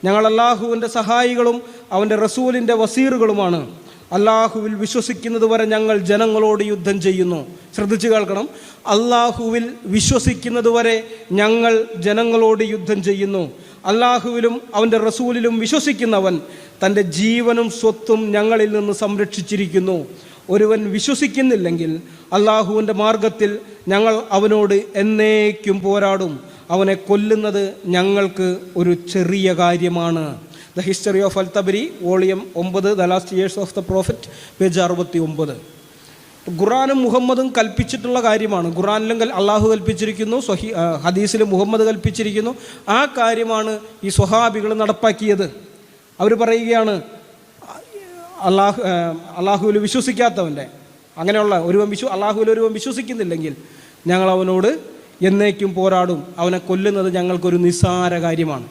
ഞങ്ങൾ അല്ലാഹുവിൻ്റെ സഹായികളും അവൻ്റെ റസൂലിൻ്റെ വസീറുകളുമാണ്. അല്ലാഹുവിൽ വിശ്വസിക്കുന്നത് വരെ ഞങ്ങൾ ജനങ്ങളോട് യുദ്ധം ചെയ്യുന്നു. ശ്രദ്ധിച്ചു കേൾക്കണം. അല്ലാഹുവിൽ വിശ്വസിക്കുന്നത് വരെ ഞങ്ങൾ ജനങ്ങളോട് യുദ്ധം ചെയ്യുന്നു. അല്ലാഹുവിലും അവൻ്റെ റസൂലിലും വിശ്വസിക്കുന്നവൻ തൻ്റെ ജീവനും സ്വത്തും ഞങ്ങളിൽ നിന്ന് സംരക്ഷിച്ചിരിക്കുന്നു. ഒരുവൻ വിശ്വസിക്കുന്നില്ലെങ്കിൽ അല്ലാഹുവിൻ്റെ മാർഗത്തിൽ ഞങ്ങൾ അവനോട് എന്നേക്കും പോരാടും. അവനെ കൊല്ലുന്നത് ഞങ്ങൾക്ക് ഒരു ചെറിയ കാര്യമാണ്. The history of al-Tabari volume 9 the last years of the prophet page 69. ഖുർആനും മുഹമ്മദും കൽപ്പിച്ചിട്ടുള്ള കാര്യമാണ്. ഖുർആനിലും അള്ളാഹു കൽപ്പിച്ചിരിക്കുന്നു, ഹദീസിലും മുഹമ്മദ് കൽപ്പിച്ചിരിക്കുന്നു. ആ കാര്യമാണ് ഈ സ്വഹാബികൾ നടപ്പാക്കിയത്. അവർ പറയുകയാണ്, അള്ളാഹുവിൽ വിശ്വസിക്കാത്തവൻ്റെ അങ്ങനെയുള്ള അള്ളാഹുവിൽ ഒരുവൻ വിശ്വസിക്കുന്നില്ലെങ്കിൽ ഞങ്ങൾ അവനോട് എന്നേക്കും പോരാടും. അവനെ കൊല്ലുന്നത് ഞങ്ങൾക്കൊരു നിസ്സാര കാര്യമാണ്.